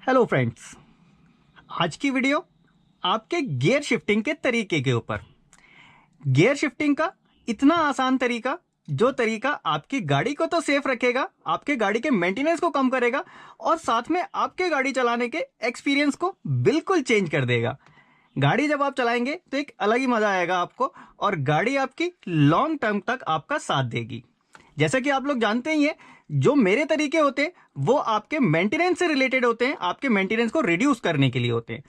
Hello friends, आज की video आपके गियर शिफ्टिंग के तरीके के ऊपर। गियर शिफ्टिंग का इतना आसान तरीका, जो तरीका आपकी गाड़ी को तो सेफ रखेगा, आपके गाड़ी के मेंटेनेंस को कम करेगा और साथ में आपके गाड़ी चलाने के एक्सपीरियंस को बिल्कुल चेंज कर देगा। गाड़ी जब आप चलाएंगे तो एक अलग ही मजा आएगा आपको और गाड़ी आपकी लॉन्ग टर्म तक आपका साथ देगी। जैसा कि आप लोग जानते ही हैं, जो मेरे तरीके होते हैं वो आपके मेंटेनेंस से रिलेटेड होते हैं, आपके मेंटेनेंस को रिड्यूस करने के लिए होते हैं।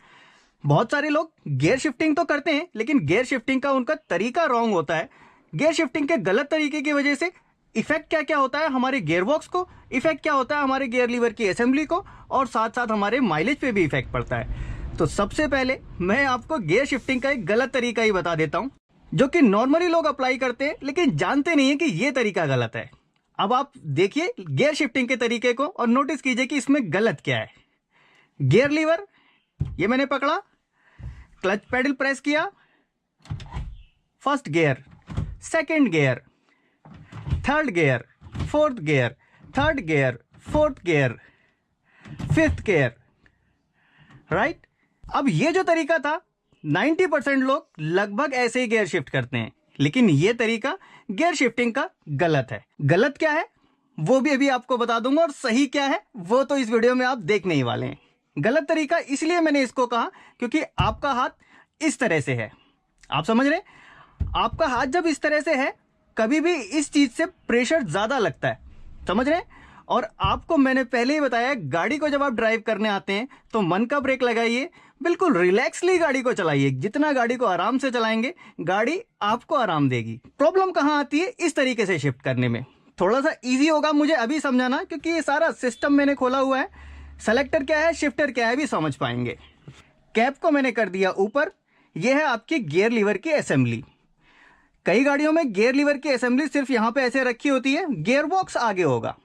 बहुत सारे लोग गियर शिफ्टिंग तो करते हैं, लेकिन गियर शिफ्टिंग का उनका तरीका रॉन्ग होता है। गियर शिफ्टिंग के गलत तरीके की वजह से इफेक्ट क्या क्या होता है हमारे गियर बॉक्स को, इफेक्ट क्या होता है हमारे गियर लीवर की असेंबली को और साथ साथ हमारे माइलेज पे भी इफेक्ट पड़ता है। तो सबसे पहले मैं आपको गियर शिफ्टिंग का एक गलत तरीका ही बता देता हूं, जो कि नॉर्मली लोग अप्लाई करते हैं लेकिन जानते नहीं है कि यह तरीका गलत है। अब आप देखिए गियर शिफ्टिंग के तरीके को और नोटिस कीजिए कि इसमें गलत क्या है। गियर लीवर ये मैंने पकड़ा, क्लच पेडल प्रेस किया, first gear, second gear, third gear, fourth gear, third gear, fourth gear, fifth gear, right. अब ये जो तरीका था 90% लोग लगभग ऐसे ही गियर शिफ्ट करते हैं, लेकिन ये तरीका गियर शिफ्टिंग का गलत है। गलत क्या है वो भी अभी आपको बता दूंगा और सही क्या है वो तो इस वीडियो में आप देखने ही वाले हैं। गलत तरीका इसलिए मैंने इसको कहा क्योंकि आपका हाथ इस तरह से है, आप समझ रहे हैं। आपका हाथ जब इस तरह से है कभी भी इस चीज से प्रेशर ज्यादा लगता है, समझ रहे हैं। और आपको मैंने पहले ही बताया, गाड़ी को जब आप ड्राइव करने आते हैं तो मन का ब्रेक लगाइए, बिल्कुल रिलैक्सली गाड़ी को चलाइए। जितना गाड़ी को आराम से चलाएंगे गाड़ी आपको आराम देगी। प्रॉब्लम कहां आती है इस तरीके से शिफ्ट करने में। थोड़ा सा इजी होगा मुझे अभी समझाना, क्योंकि ये सारा सिस्टम मैंने खोला हुआ है। सेलेक्टर क्या है, शिफ्टर क्या है भी समझ पाएंगे। कैप को मैंने कर दिया ऊपर, यह है आपकी गियर लीवर की असेंबली। कई गाड़ियों में गियर लीवर की असेंबली सिर्फ यहां पे ऐसे रखी होती है, गियर बॉक्स आगे होगा।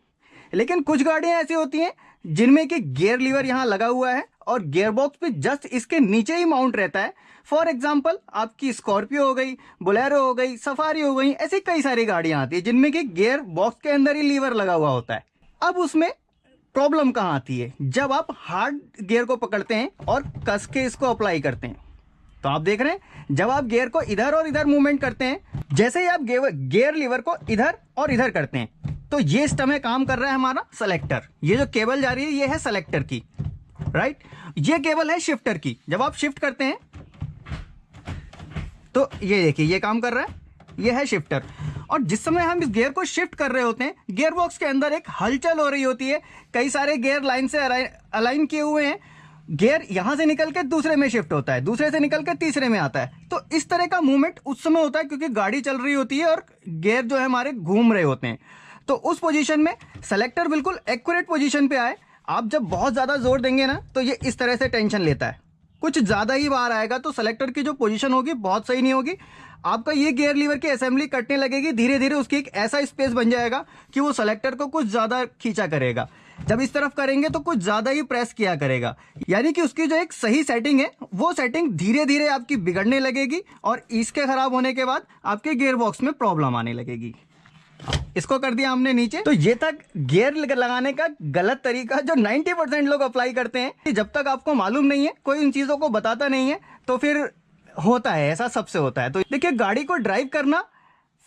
लेकिन कुछ गाड़ियां ऐसी होती हैं जिनमें कि गियर लीवर यहां लगा हुआ है और गियर बॉक्स भी जस्ट इसके नीचे ही माउंट रहता है। फॉर एग्जांपल आपकी स्कॉर्पियो हो गई, बोलेरो हो गई, सफारी हो गई, ऐसी कई सारी गाड़ियां आती है जिनमें कि गियर बॉक्स के अंदर ही लीवर लगा हुआ होता है। अब उसमें प्रॉब्लम कहां आती है, जब आप हार्ड गियर को पकड़ते हैं और कस के इसको अप्लाई करते हैं। तो आप देख रहे हैं जब आप गियर को इधर और इधर मूवमेंट करते हैं, जैसे ही आप गियर लीवर को इधर और इधर करते हैं तो ये सिस्टम में काम कर रहा है हमारा सेलेक्टर। ये जो केबल जा रही है ये है सेलेक्टर की, राइट। ये केबल है शिफ्टर की। जब आप शिफ्ट करते हैं तो ये देखिए ये काम कर रहा है, ये है शिफ्टर। और जिस समय हम इस गियर को शिफ्ट कर रहे होते हैं, गियर बॉक्स के अंदर एक हलचल हो रही होती है। कई सारे गियर लाइन से अलाइन किए हुए हैं। गियर यहां से निकल के दूसरे में शिफ्ट होता है, दूसरे से निकल के तीसरे में आता है। तो इस तरह का मूवमेंट उस समय होता है क्योंकि गाड़ी चल रही होती है और गियर जो है हमारे घूम रहे होते हैं। तो उस पोजीशन में सेलेक्टर बिल्कुल एक्यूरेट पोजीशन पे आए। आप जब बहुत ज्यादा जोर देंगे ना तो ये इस तरह से टेंशन लेता है, कुछ ज्यादा ही बाहर आएगा तो सेलेक्टर की जो पोजीशन होगी बहुत सही नहीं होगी। आपका ये गियर लीवर की असेंबली कटने लगेगी, धीरे धीरे उसकी एक ऐसा स्पेस बन जाएगा कि वो सेलेक्टर को कुछ ज्यादा खींचा करेगा। जब इस तरफ करेंगे तो कुछ ज्यादा ही प्रेस किया करेगा, यानी कि उसकी जो एक सही सेटिंग है वो सेटिंग धीरे धीरे आपकी बिगड़ने लगेगी और इसके खराब होने के बाद आपके गियर बॉक्स में प्रॉब्लम आने लगेगी। इसको कर दिया हमने नीचे। तो ये तक गियर लगाने का गलत तरीका जो 90% लोग अप्लाई करते हैं। जब तक आपको मालूम नहीं है, कोई इन चीजों को बताता नहीं है, तो फिर होता है ऐसा, सबसे होता है। तो देखिए गाड़ी को ड्राइव करना,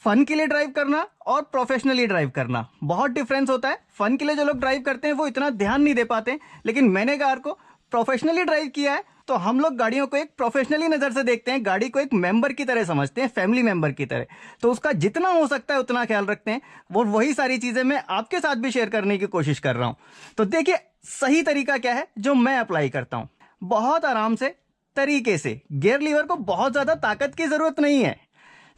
फन के लिए ड्राइव करना और प्रोफेशनली ड्राइव करना बहुत डिफरेंस होता है। फन के लिए जो लोग ड्राइव करते हैं वो इतना ध्यान नहीं दे पाते, लेकिन मैंने कार को प्रोफेशनली ड्राइव किया है तो हम लोग गाड़ियों को एक प्रोफेशनली नजर से देखते हैं, गाड़ी को एक मेंबर की तरह समझते हैं, फैमिली मेंबर की तरह। तो उसका जितना हो सकता है उतना ख्याल रखते हैं। वो वही सारी चीजें मैं आपके साथ भी शेयर करने की कोशिश कर रहा हूं। तो देखिए सही तरीका क्या है जो मैं अप्लाई करता हूं। बहुत आराम से तरीके से गियर लीवर को, बहुत ज्यादा ताकत की जरूरत नहीं है,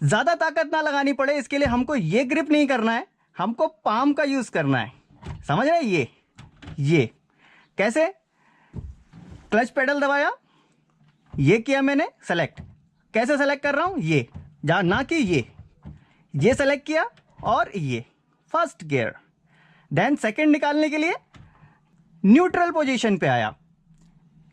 ज्यादा ताकत ना लगानी पड़े इसके लिए हमको ये ग्रिप नहीं करना है, हमको पाम का यूज करना है, समझ रहे हैं। ये कैसे, क्लच पेडल दबाया, ये किया मैंने सेलेक्ट। कैसे सेलेक्ट कर रहा हूं, ये जा ना कि ये सेलेक्ट किया और ये फर्स्ट गियर। देन सेकंड निकालने के लिए न्यूट्रल पोजीशन पे आया।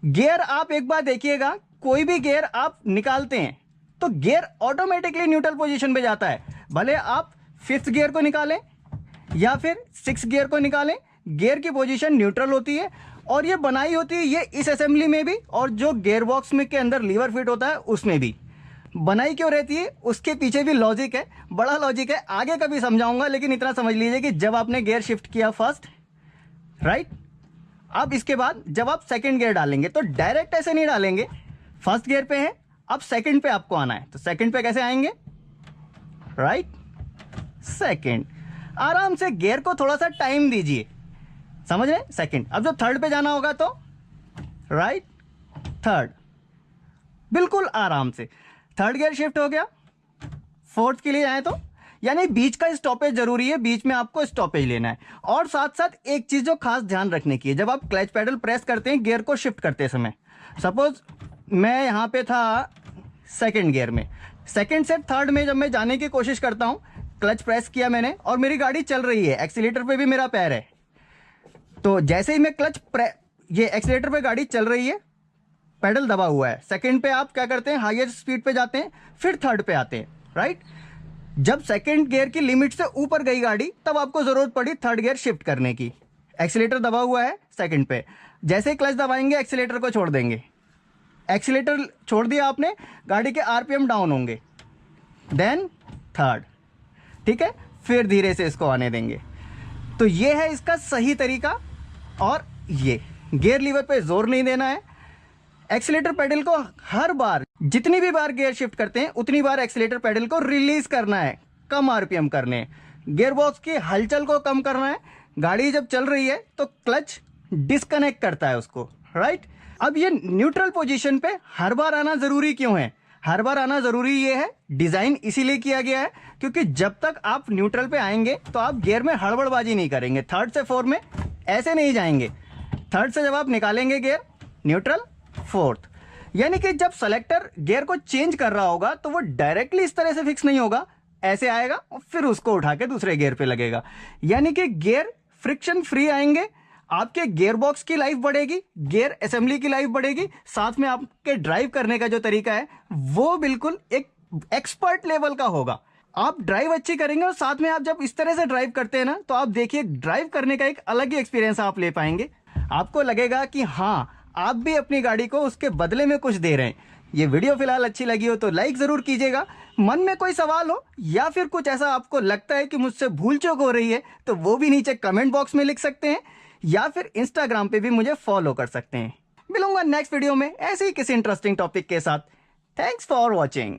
गियर आप एक बार देखिएगा, कोई भी गियर आप निकालते हैं तो गियर ऑटोमेटिकली न्यूट्रल पोजीशन पे जाता है। भले आप फिफ्थ गियर को निकालें या फिर सिक्स गियर को निकालें, गियर की पोजीशन न्यूट्रल होती है। और ये बनाई होती है ये इस असेंबली में भी और जो गियर बॉक्स में के अंदर लीवर फिट होता है उसमें भी। बनाई क्यों रहती है उसके पीछे भी लॉजिक है, बड़ा लॉजिक है, आगे कभी समझाऊंगा, लेकिन इतना समझ लीजिए कि जब आपने गियर शिफ्ट किया फर्स्ट, राइट, अब इसके बाद जब आप सेकंड गियर डालेंगे तो डायरेक्ट ऐसे नहीं डालेंगे, फर्स्ट गियर पे है, अब सेकंड पे आपको आना है, तो सेकंड पे कैसे आएंगे, राइट, सेकंड, आराम से गियर को थोड़ा सा टाइम दीजिए, समझ रहे, सेकंड। अब जब थर्ड पे जाना होगा तो राइट, थर्ड, बिल्कुल आराम से थर्ड गियर शिफ्ट हो गया। फोर्थ के लिए आए तो यानी बीच का स्टॉपेज जरूरी है, बीच में आपको स्टॉपेज लेना है। और साथ साथ एक चीज जो खास ध्यान रखने की है, जब आप क्लच पैडल प्रेस करते हैं गियर को शिफ्ट करते समय, सपोज मैं यहां पे था सेकंड गियर में, सेकंड से थर्ड में जब मैं जाने की कोशिश करता हूं, क्लच प्रेस किया मैंने और मेरी गाड़ी चल रही है, एक्सीलेटर पे भी मेरा पैर है, तो जैसे ही मैं ये एक्सीलेटर पे गाड़ी चल रही है, पेडल दबा हुआ है, सेकंड पे आप क्या करते हैं, हाईएस्ट स्पीड पे जाते हैं, फिर थर्ड पे आते हैं, राइट। जब सेकंड गियर की लिमिट से ऊपर गई गाड़ी तब आपको जरूरत पड़ी थर्ड गियर शिफ्ट करने की। एक्सीलेटर दबा हुआ है सेकंड पे, जैसे ही क्लच दबाएंगे एक्सीलेटर को छोड़ देंगे, एक्सीलेटर छोड़ दिया आपने, गाड़ी के आरपीएम डाउन होंगे, देन थर्ड, ठीक है, फिर धीरे से इसको आने देंगे। तो ये है इसका सही तरीका। और ये गियर लीवर पे जोर नहीं देना है, एक्सीलेटर पेडल को हर बार जितनी भी बार गियर शिफ्ट करते हैं उतनी बार एक्सीलेटर पेडल को रिलीज करना है, कम आरपीएम करने हैं, गियर बॉक्स की हलचल को कम करना है। गाड़ी जब चल रही है तो क्लच डिस्कनेक्ट करता है उसको, राइट। अब ये न्यूट्रल पोजीशन पे हर बार आना जरूरी क्यों है, हर बार आना जरूरी ये है, डिजाइन इसीलिए किया गया है क्योंकि जब तक आप न्यूट्रल पे आएंगे तो आप गियर में हड़बड़बाजी नहीं करेंगे, थर्ड से फोर्थ में ऐसे नहीं जाएंगे, थर्ड से जब आप निकालेंगे गियर न्यूट्रल फोर्थ, यानी कि जब सेलेक्टर गियर को चेंज कर रहा होगा तो वो डायरेक्टली इस तरह से फिक्स नहीं होगा, ऐसे आएगा और फिर उसको उठा के दूसरे गियर पे लगेगा, यानी कि गियर फ्रिक्शन फ्री आएंगे, आपके गियर बॉक्स की लाइफ बढ़ेगी, गियर असेंबली की लाइफ बढ़ेगी, साथ में आपके ड्राइव करने का जो तरीका है वो बिल्कुल एक एक्सपर्ट लेवल का होगा। आप ड्राइव अच्छी करेंगे और साथ में आप जब इस तरह से ड्राइव करते हैं ना तो आप देखिए ड्राइव करने का एक अलग ही एक्सपीरियंस आप ले पाएंगे, आपको लगेगा कि हाँ आप भी अपनी गाड़ी को उसके बदले में कुछ दे रहे हैं। ये वीडियो फिलहाल अच्छी लगी हो तो लाइक जरूर कीजिएगा, मन में कोई सवाल हो या फिर कुछ ऐसा आपको लगता है कि मुझसे भूल चूक हो रही है तो वो भी नीचे कमेंट बॉक्स में लिख सकते हैं या फिर इंस्टाग्राम पे भी मुझे फॉलो कर सकते हैं। मिलूंगा नेक्स्ट वीडियो में ऐसे ही किसी इंटरेस्टिंग टॉपिक के साथ। Thanks for watching.